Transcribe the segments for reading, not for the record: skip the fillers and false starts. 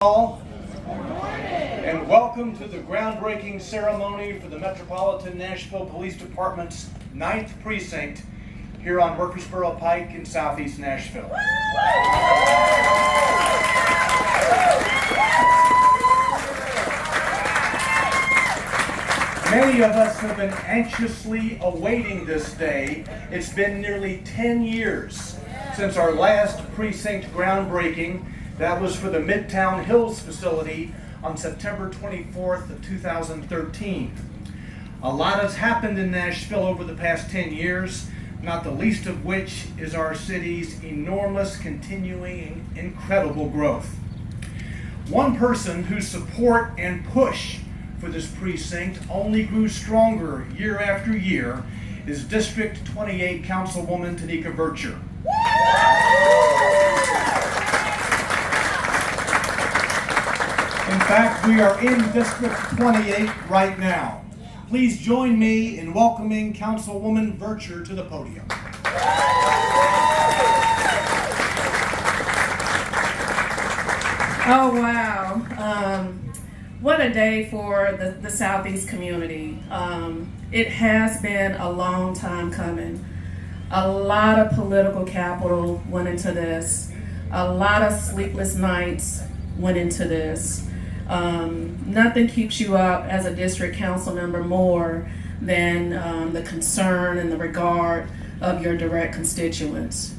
All, and welcome to the groundbreaking ceremony for the Metropolitan Nashville Police Department's 9th Precinct here on Murfreesboro Pike in Southeast Nashville. Many of us have been anxiously awaiting this day. It's been nearly 10 years since our last precinct groundbreaking. That was for the Midtown Hills facility on September 24th of 2013. A lot has happened in Nashville over the past 10 years, not the least of which is our city's enormous, continuing, incredible growth. One person whose support and push for this precinct only grew stronger year after year is District 28 Councilwoman Tanika Vircher. In fact, we are in District 28 right now. Please join me in welcoming Councilwoman Vircher to the podium. Oh, wow. What a day for the Southeast community. It has been a long time coming. A lot of political capital went into this. A lot of sleepless nights went into this. Nothing keeps you up as a district council member more than the concern and the regard of your direct constituents.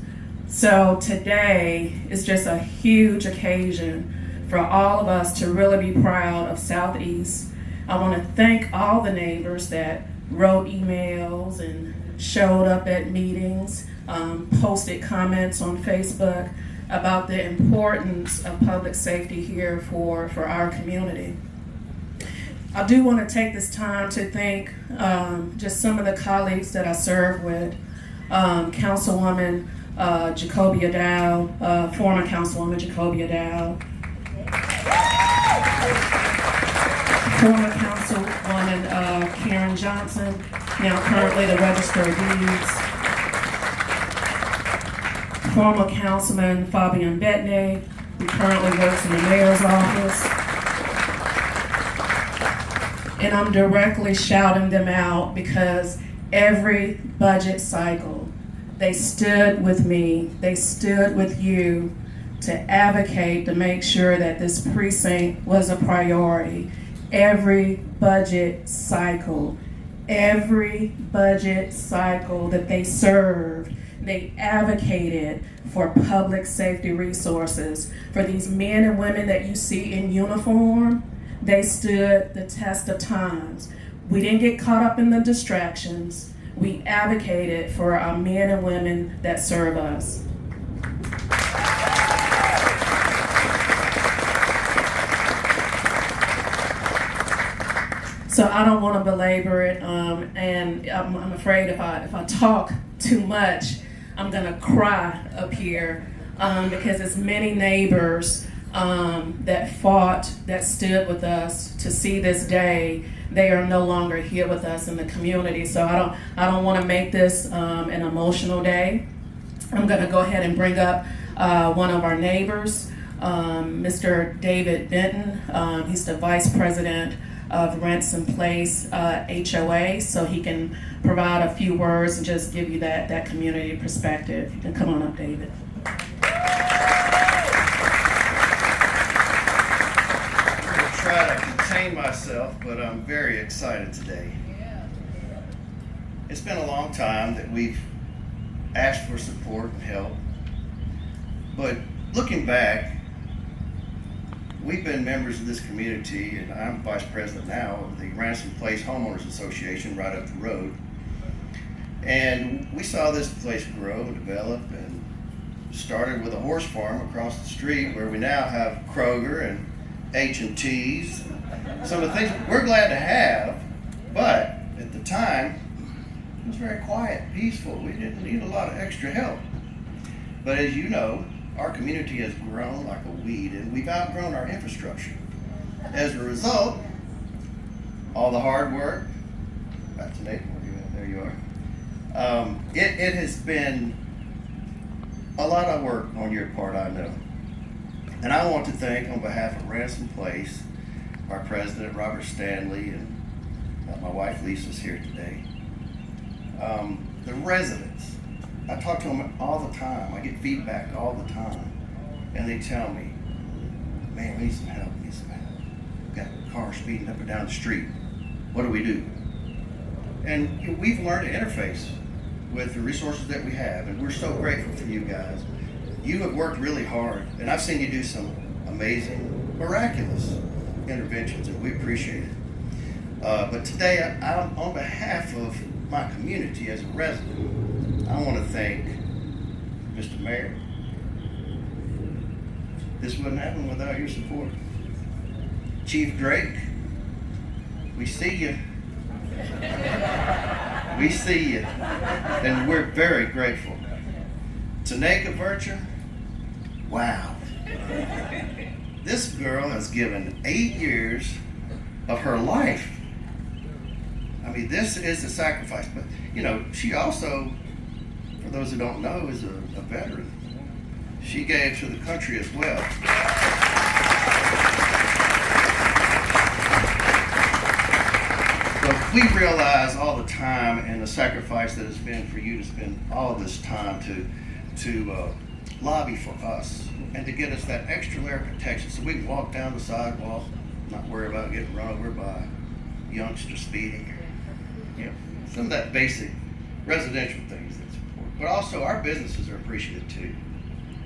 So today is just a huge occasion for all of us to really be proud of Southeast. I want to thank all the neighbors that wrote emails and showed up at meetings, posted comments on Facebook about the importance of public safety here for our community. I do want to take this time to thank just some of the colleagues that I serve with. Councilwoman Jacobia Dow, former Councilwoman Jacobia Dow, former Councilwoman Karen Johnson, now currently the Register of Deeds, former Councilman Fabian Bettney, who currently works in the mayor's office. And I'm directly shouting them out because every budget cycle, they stood with me, they stood with you to advocate to make sure that this precinct was a priority. Every budget cycle that they served, they advocated for public safety resources. For these men and women that you see in uniform, they stood the test of times. We didn't get caught up in the distractions. We advocated for our men and women that serve us. So I don't want to belabor it, and I'm afraid if I talk too much, I'm gonna cry up here because as many neighbors that fought, that stood with us to see this day, they are no longer here with us in the community. So I don't want to make this an emotional day. I'm gonna go ahead and bring up one of our neighbors, Mr. David Benton. He's the Vice President of Rents in Place HOA, so he can provide a few words and just give you that community perspective. You can come on up, David. I'm going to try to contain myself, but I'm very excited today. It's been a long time that we've asked for support and help, but looking back, we've been members of this community, and I'm vice president now of the Ransom Place Homeowners Association right up the road. And we saw this place grow, develop, and started with a horse farm across the street where we now have Kroger and H&T's. Some of the things we're glad to have, but at the time, it was very quiet, peaceful. We didn't need a lot of extra help. But as you know, our community has grown like a weed, and we've outgrown our infrastructure. As a result, all the hard work, back to Nate, there you are. It has been a lot of work on your part, I know. And I want to thank, on behalf of Ransom Place, our president, Robert Stanley, and my wife Lisa's here today. The residents, I talk to them all the time. I get feedback all the time. And they tell me, man, we need some help, we need some help. We've got cars speeding up and down the street. What do we do? And we've learned to interface with the resources that we have, and we're so grateful for you guys. You have worked really hard, and I've seen you do some amazing, miraculous interventions, and we appreciate it. But today, I'm on behalf of my community as a resident, I want to thank Mr. Mayor. This wouldn't happen without your support. Chief Drake, we see you. We see you, and we're very grateful. Taneka Vircher, wow. This girl has given 8 years of her life. I mean, this is a sacrifice, but you know, she also, for those who don't know, is a veteran. She gave to the country as well. But we realize all the time and the sacrifice that it's been for you to spend all this time to lobby for us and to get us that extra layer of protection so we can walk down the sidewalk, not worry about getting run over by youngsters speeding. You know, some of that basic residential things that's important. But also our businesses are appreciative too,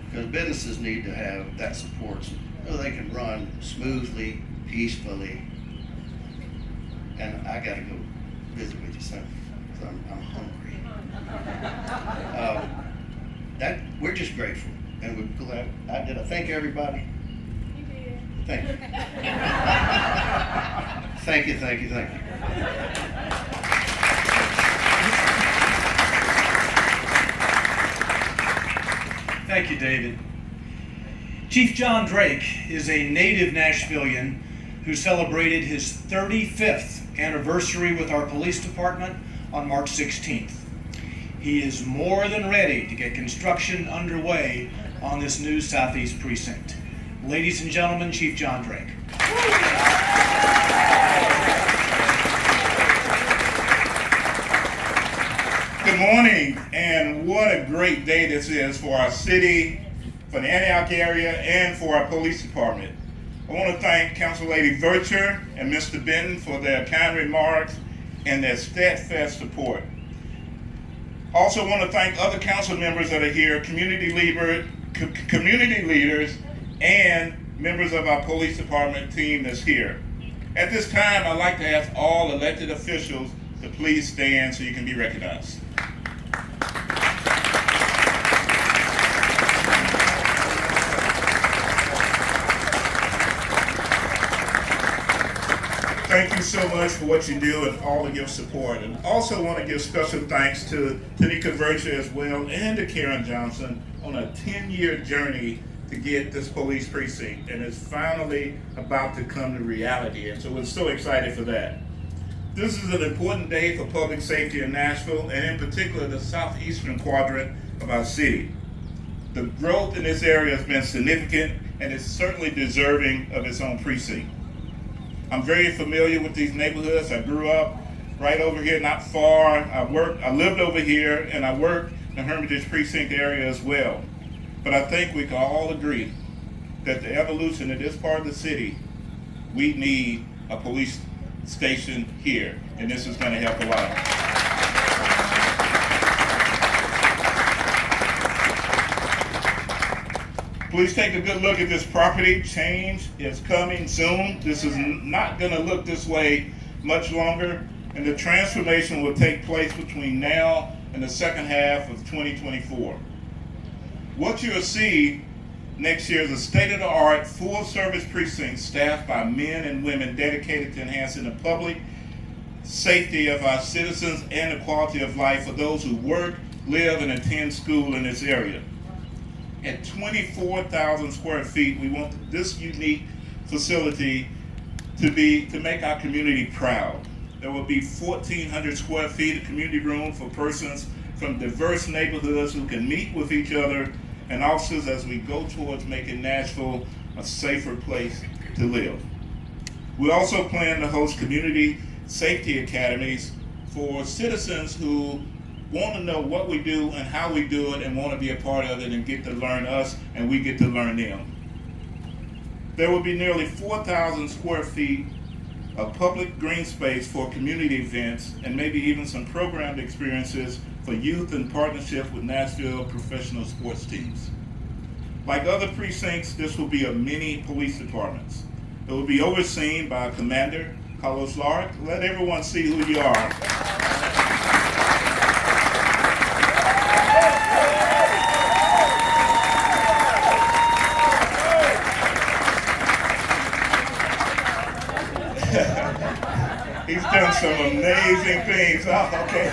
because businesses need to have that support so they can run smoothly, peacefully. And I got to go visit with you soon, because I'm hungry. We're just grateful, and we're glad. Did I thank everybody? You did. Thank you. Thank you, thank you, thank you. Thank you, David. Chief John Drake is a native Nashvilleian who celebrated his 35th anniversary with our police department on March 16th. He is more than ready to get construction underway on this new Southeast Precinct. Ladies and gentlemen, Chief John Drake. Good morning, and what a great day this is for our city, for the Antioch area, and for our police department. I want to thank Council Lady Vircher and Mr. Benton for their kind remarks and their steadfast support. Also want to thank other council members that are here, community leaders, and members of our police department team that's here. At this time, I'd like to ask all elected officials to please stand so you can be recognized. Thank you so much for what you do and all of your support. And also want to give special thanks to Tanika Vircher as well and to Karen Johnson on a 10-year journey to get this police precinct. And it's finally about to come to reality. And so we're so excited for that. This is an important day for public safety in Nashville, and in particular the southeastern quadrant of our city. The growth in this area has been significant and is certainly deserving of its own precinct. I'm very familiar with these neighborhoods. I grew up right over here, not far. I lived over here, and I worked in the Hermitage Precinct area as well. But I think we can all agree that the evolution of this part of the city, we need a police station here, and this is going to help a lot. Please take a good look at this property. Change is coming soon. This is not going to look this way much longer, and the transformation will take place between now and the second half of 2024. What you'll see next year is a state-of-the-art, full-service precinct staffed by men and women dedicated to enhancing the public safety of our citizens and the quality of life for those who work, live, and attend school in this area. At 24,000 square feet, we want this unique facility to make our community proud. There will be 1,400 square feet of community room for persons from diverse neighborhoods who can meet with each other and officers as we go towards making Nashville a safer place to live. We also plan to host community safety academies for citizens who want to know what we do and how we do it and want to be a part of it and get to learn us and we get to learn them. There will be nearly 4,000 square feet of public green space for community events and maybe even some programmed experiences for youth in partnership with Nashville professional sports teams. Like other precincts, this will be a mini police departments. It will be overseen by Commander Carlos Lark. Let everyone see who you are. He's done some amazing things. Oh, okay.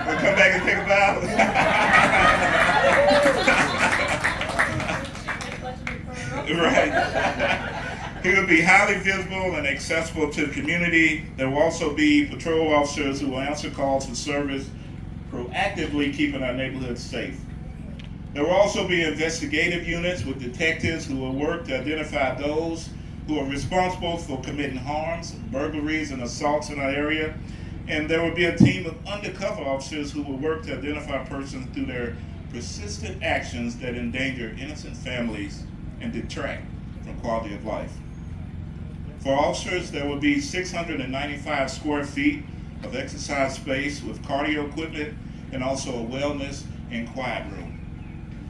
We'll come back and take a bow. Right. He will be highly visible and accessible to the community. There will also be patrol officers who will answer calls for service, proactively keeping our neighborhoods safe. There will also be investigative units with detectives who will work to identify those who are responsible for committing harms, burglaries, and assaults in our area. And there will be a team of undercover officers who will work to identify persons through their persistent actions that endanger innocent families and detract from quality of life. For officers, there will be 695 square feet of exercise space with cardio equipment and also a wellness and quiet room.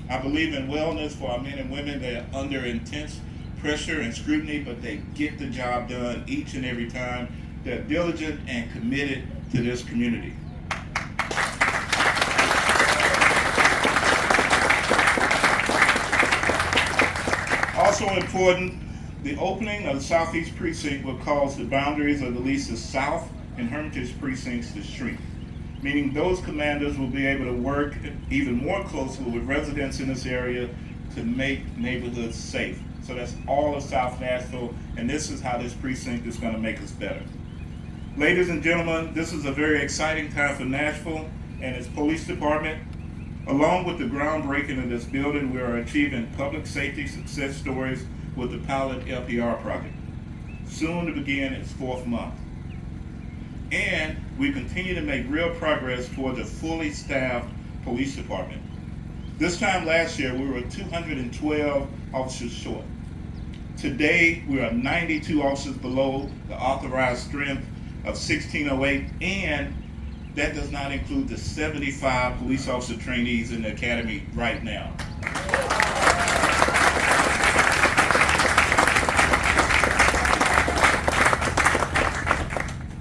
I believe in wellness for our men and women that are under intense pressure and scrutiny, but they get the job done each and every time. They're diligent and committed to this community. Also important, the opening of the Southeast Precinct will cause the boundaries of the Lisa's South and Hermitage precincts to shrink, meaning those commanders will be able to work even more closely with residents in this area to make neighborhoods safe. So that's all of South Nashville, and this is how this precinct is going to make us better. Ladies and gentlemen, this is a very exciting time for Nashville and its police department. Along with the groundbreaking of this building, we are achieving public safety success stories with the pilot LPR project, soon to begin its 4th month. And we continue to make real progress towards a fully staffed police department. This time last year, we were 212 officers short. Today, we are 92 officers below the authorized strength of 1,608, and that does not include the 75 police officer trainees in the academy right now.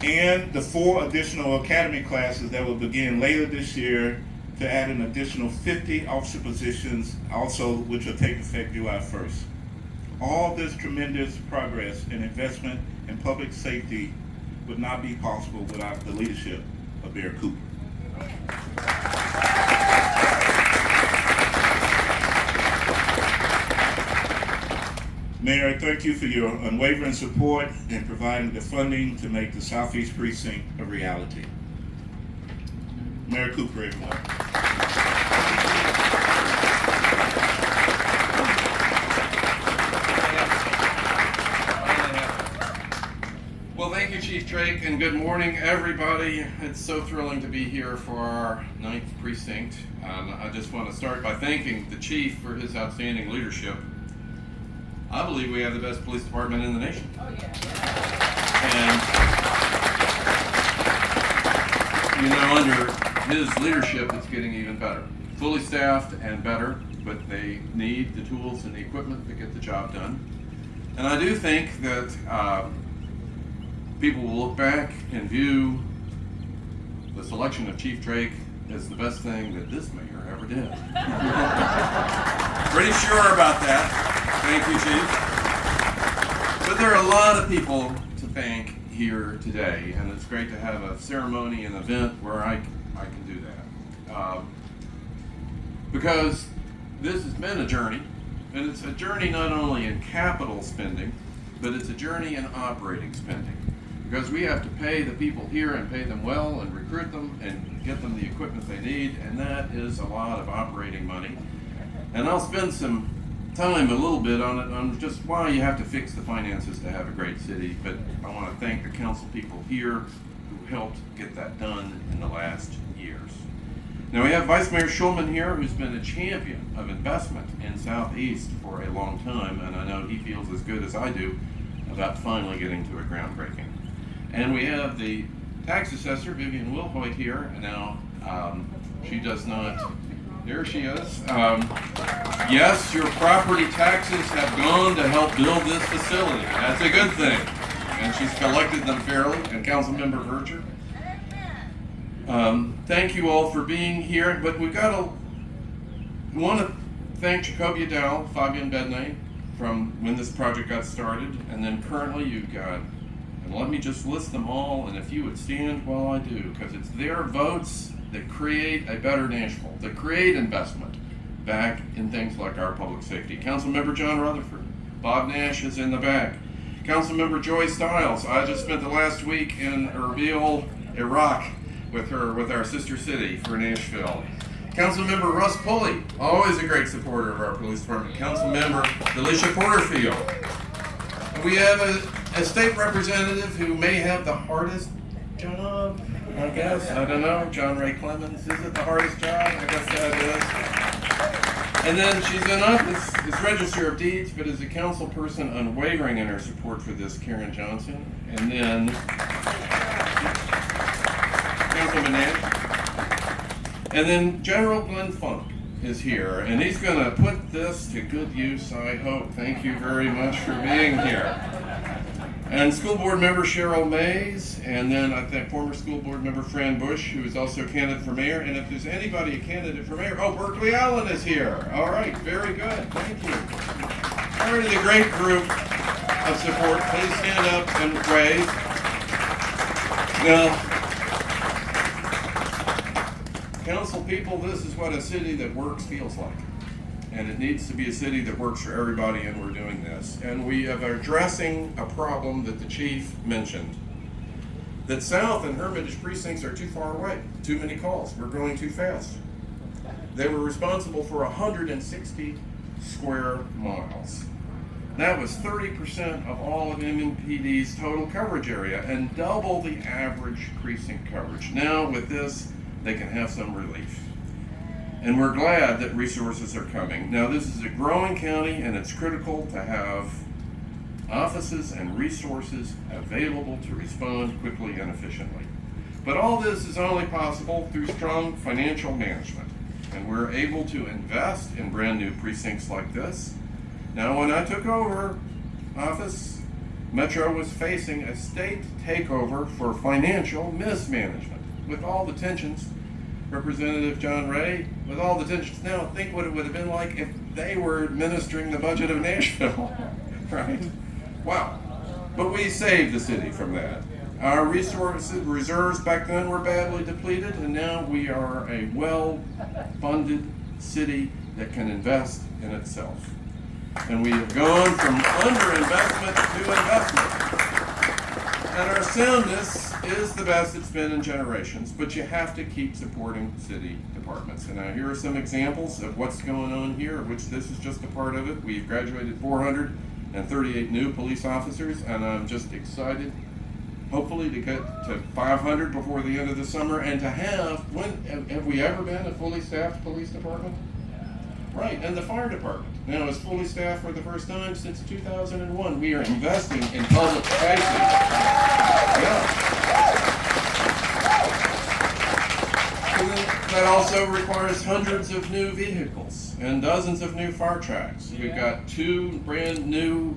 And the 4 additional academy classes that will begin later this year to add an additional 50 officer positions, also which will take effect July 1st. All this tremendous progress and investment in public safety would not be possible without the leadership of Mayor Cooper. Mayor, thank you for your unwavering support in providing the funding to make the Southeast Precinct a reality. Mayor Cooper, everyone. Well, thank you, Chief Drake, and good morning, everybody. It's so thrilling to be here for our 9th precinct. I just want to start by thanking the Chief for his outstanding leadership. I believe we have the best police department in the nation. Oh, yeah. And, under his leadership, it's getting even better. Fully staffed and better, but they need the tools and the equipment to get the job done. And I do think that people will look back and view the selection of Chief Drake as the best thing that this mayor ever did. Pretty sure about that. Thank you, Chief. But there are a lot of people to thank here today, and it's great to have a ceremony and event where I can do that. Because this has been a journey, and it's a journey not only in capital spending, but it's a journey in operating spending. Because we have to pay the people here and pay them well and recruit them and get them the equipment they need, and that is a lot of operating money. And I'll spend some time a little bit on just why you have to fix the finances to have a great city, but I want to thank the council people here who helped get that done in the last years. Now we have Vice Mayor Schulman here, who's been a champion of investment in Southeast for a long time, and I know he feels as good as I do about finally getting to a groundbreaking. And we have the tax assessor, Vivian Wilhoit, here. Now, she does not, there she is. Yes, your property taxes have gone to help build this facility. That's a good thing. And she's collected them fairly, and Councilmember Vercher. Thank you all for being here, but we want to thank Jacoby Dow, Fabian Bednay, from when this project got started, and then currently you've got, and let me just list them all, and if you would stand while I do, because it's their votes that create a better Nashville, that create investment back in things like our public safety. Councilmember John Rutherford, Bob Nash is in the back. Councilmember Joy Stiles, I just spent the last week in Erbil, Iraq, with our sister city for Nashville. Councilmember Russ Pulley, always a great supporter of our police department. Councilmember Delisha Porterfield. We have a state representative who may have the hardest job, I guess. I don't know. John Ray Clemens. Is it the hardest job? I guess that is. And then she's in office as Register of Deeds, but as a council person unwavering in her support for this, Karen Johnson. And then Councilman Nash. And then General Glenn Funk is here, and he's going to put this to good use, I hope. Thank you very much for being here. And school board member Cheryl Mays, and then I think former school board member Fran Bush, who is also a candidate for mayor. And if there's anybody a candidate for mayor, Berkeley Allen is here. All right, very good. Thank you. Part of the great group of support. Please stand up and wave. Now, council people, this is what a city that works feels like. And it needs to be a city that works for everybody, and we're doing this. And we are addressing a problem that the chief mentioned. That South and Hermitage precincts are too far away. Too many calls. We're going too fast. They were responsible for 160 square miles. That was 30% of all of MMPD's total coverage area and double the average precinct coverage. Now with this, they can have some relief. And we're glad that resources are coming. Now this is a growing county, and it's critical to have offices and resources available to respond quickly and efficiently. But all this is only possible through strong financial management. And we're able to invest in brand new precincts like this. Now when I took over office, Metro was facing a state takeover for financial mismanagement. With all the tensions, Representative John Ray, with all the tensions now, think what it would have been like if they were administering the budget of Nashville, right? Wow. But we saved the city from that. Our reserves back then were badly depleted, and now we are a well-funded city that can invest in itself. And we have gone from underinvestment to investment. And our soundness is the best it's been in generations, but you have to keep supporting city departments. And now here are some examples of what's going on here, which this is just a part of it. We've graduated 438 new police officers, and I'm just excited, hopefully, to get to 500 before the end of the summer, and to have we ever been a fully staffed police department? Right, and the fire department now is fully staffed for the first time since 2001. We are investing in public safety. Yeah. That also requires hundreds of new vehicles and dozens of new fire trucks. We've got 2 brand new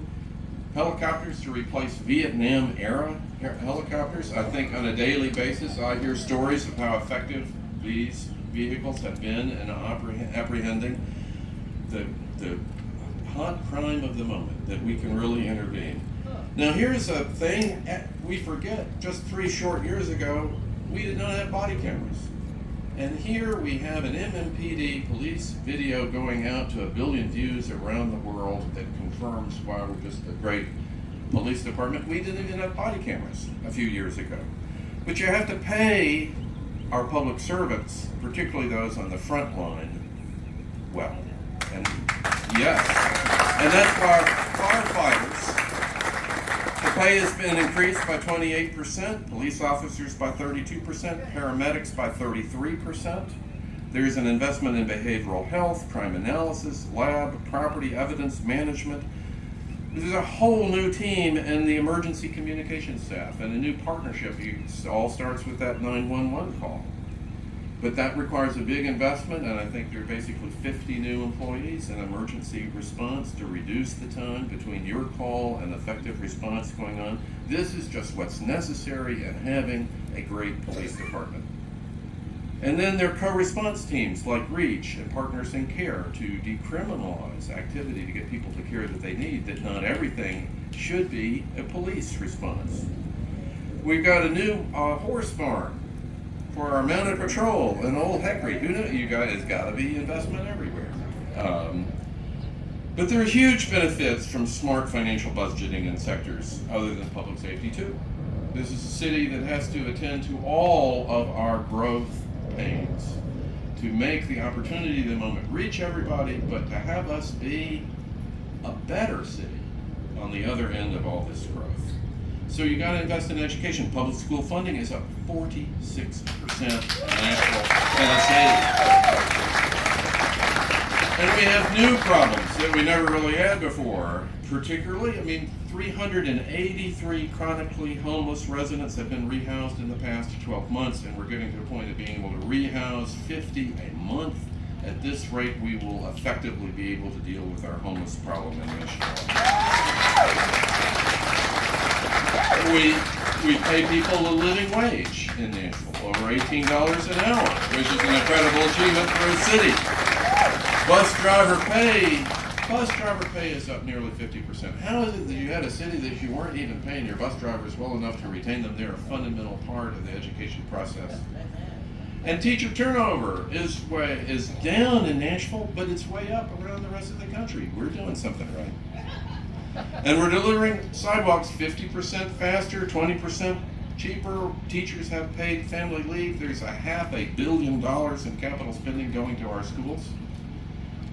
helicopters to replace Vietnam-era helicopters. I think on a daily basis I hear stories of how effective these vehicles have been in apprehending the hot crime of the moment, that we can really intervene. Now here's a thing we forget. Just 3 short years ago, we did not have body cameras. And here we have an MMPD police video going out to 1 billion views around the world that confirms why we're just a great police department. We didn't even have body cameras a few years ago. But you have to pay our public servants, particularly those on the front line, well. And yes. And that's why firefighters, the pay has been increased by 28%, police officers by 32%, paramedics by 33%. There's an investment in behavioral health, crime analysis, lab, property evidence management. There's a whole new team in the emergency communication staff and a new partnership. It all starts with that 911 call. But that requires a big investment, and I think there are basically 50 new employees in emergency response to reduce the time between your call and effective response going on. This is just what's necessary in having a great police department. And then there are co-response teams like REACH and Partners in Care to decriminalize activity to get people the care that they need, that not everything should be a police response. We've got a new horse barn for our mounted patrol in Old Hickory. Who knew? You guys, it's got to be investment everywhere. But there are huge benefits from smart financial budgeting in sectors other than public safety too. This is a city that has to attend to all of our growth pains to make the opportunity of the moment reach everybody, but to have us be a better city on the other end of all this growth. So you got to invest in education. Public school funding is up 46% in Nashville, Tennessee. And we have new problems that we never really had before. Particularly, 383 chronically homeless residents have been rehoused in the past 12 months, and we're getting to the point of being able to rehouse 50 a month. At this rate, we will effectively be able to deal with our homeless problem in Nashville. We pay people a living wage in Nashville, over $18 an hour, which is an incredible achievement for a city. Bus driver pay is up nearly 50%. How is it that you had a city that you weren't even paying your bus drivers well enough to retain them? They're a fundamental part of the education process. And teacher turnover is down in Nashville, but it's way up around the rest of the country. We're doing something right. And we're delivering sidewalks 50% faster, 20% cheaper. Teachers have paid family leave. There's $500 million in capital spending going to our schools.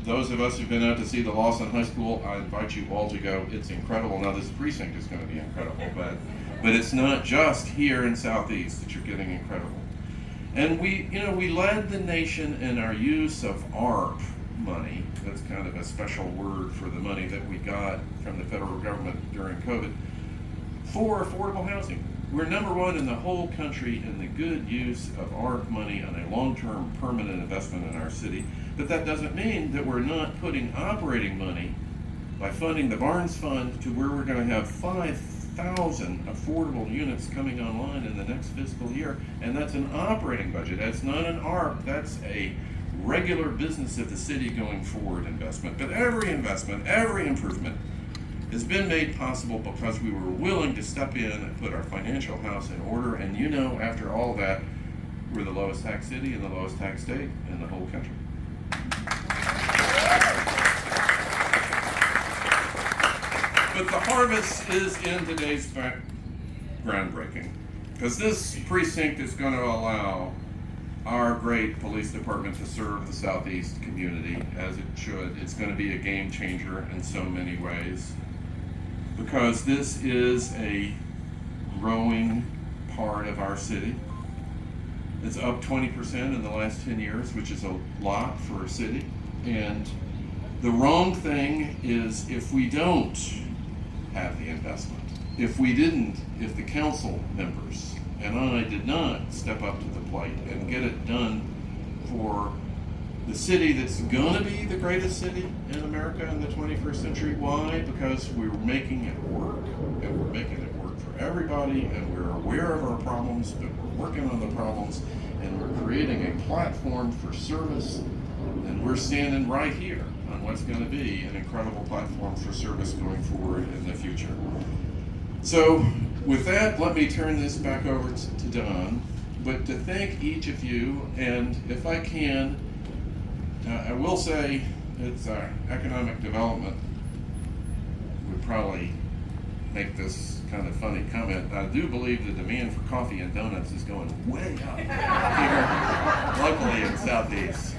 Those of us who've been out to see the Lawson High School, I invite you all to go. It's incredible. Now this precinct is going to be incredible, but it's not just here in Southeast that you're getting incredible. And we led the nation in our use of ARP money. That's kind of a special word for the money that we got from the federal government during COVID for affordable housing. We're number one in the whole country in the good use of ARP money on a long-term permanent investment in our city. But that doesn't mean that we're not putting operating money by funding the Barnes Fund to where we're going to have 5,000 affordable units coming online in the next fiscal year. And that's an operating budget. That's not an ARP. That's a regular business of the city going forward investment. But every investment, every improvement has been made possible because we were willing to step in and put our financial house in order. And after all that, we're the lowest tax city and the lowest tax state in the whole country. But the harvest is in today's groundbreaking, because this precinct is going to allow our great police department to serve the Southeast community as it should. It's going to be a game changer in so many ways, because this is a growing part of our city. It's up 20% in the last 10 years, which is a lot for a city. And the wrong thing is if we don't have the investment, if the council members and I did not step up to the plate and get it done for the city that's gonna be the greatest city in America in the 21st century. Why? Because we're making it work, and we're making it work for everybody, and we're aware of our problems, but we're working on the problems, and we're creating a platform for service, and we're standing right here on what's going to be an incredible platform for service going forward in the future. So with that, let me turn this back over to Don, but to thank each of you, and if I can, I will say it's economic development would probably make this kind of funny comment. I do believe the demand for coffee and donuts is going way up here locally in Southeast.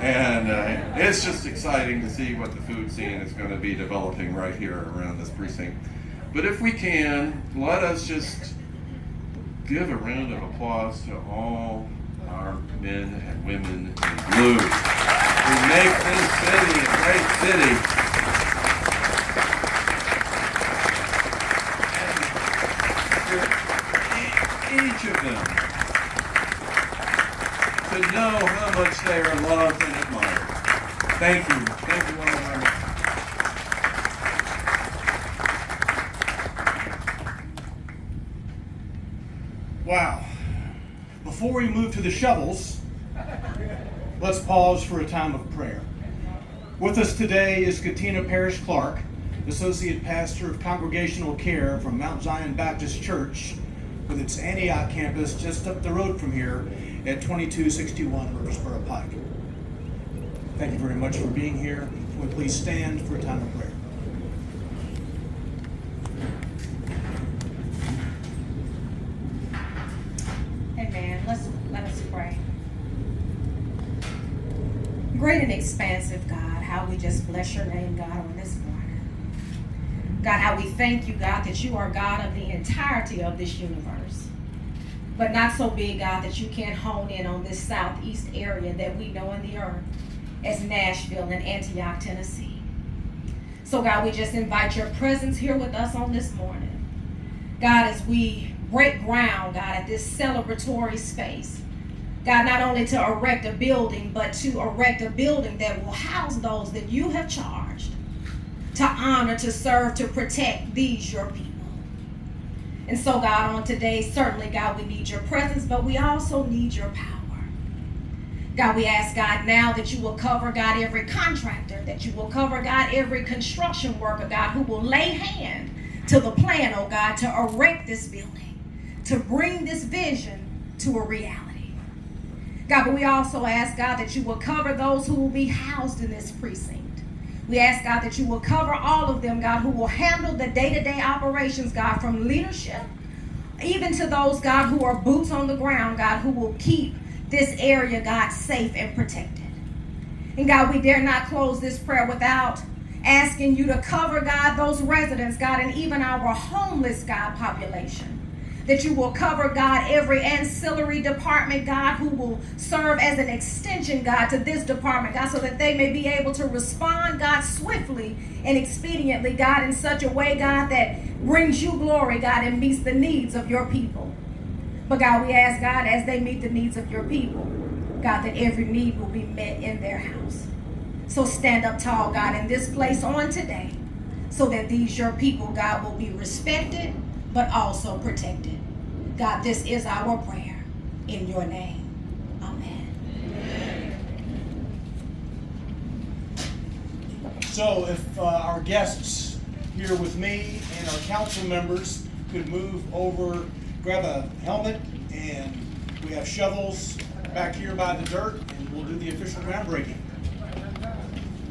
And it's just exciting to see what the food scene is going to be developing right here around this precinct. But if we can, let us just give a round of applause to all our men and women in blue who make this city a great city. And each of them to know how much they are loved and admired. Thank you. Thank you all very much. Wow. Before we move to the shovels, let's pause for a time of prayer. With us today is Katina Parrish Clark, Associate Pastor of Congregational Care from Mount Zion Baptist Church, with its Antioch campus just up the road from here at 2261 Murfreesboro Pike. Thank you very much for being here. Would you please stand for a time of prayer? Amen. Let us pray. Great and expansive God, how we just bless your name, God, on this morning. God, how we thank you, God, that you are God of the entirety of this universe. But not so big, God, that you can't hone in on this southeast area that we know in the earth as Nashville and Antioch, Tennessee. So, God, we just invite your presence here with us on this morning. God, as we break ground, God, at this celebratory space. God, not only to erect a building, but to erect a building that will house those that you have charged to honor, to serve, to protect these, your people. And so, God, on today, certainly, God, we need your presence, but we also need your power. God, we ask, God, now that you will cover, God, every contractor, that you will cover, God, every construction worker, God, who will lay hand to the plan, oh God, to erect this building, to bring this vision to a reality. God, but we also ask, God, that you will cover those who will be housed in this precinct. We ask, God, that you will cover all of them, God, who will handle the day-to-day operations, God, from leadership, even to those, God, who are boots on the ground, God, who will keep this area, God, safe and protected. And God, we dare not close this prayer without asking you to cover, God, those residents, God, and even our homeless, God, population. That you will cover, God, every ancillary department, God, who will serve as an extension, God, to this department, God, so that they may be able to respond, God, swiftly and expediently, God, in such a way, God, that brings you glory, God, and meets the needs of your people. But God, we ask, God, as they meet the needs of your people, God, that every need will be met in their house. So stand up tall, God, in this place on today, so that these, your people, God, will be respected, but also protected. God, this is our prayer in your name. Amen. So if our guests here with me and our council members could move over, grab a helmet, and we have shovels back here by the dirt, and we'll do the official groundbreaking.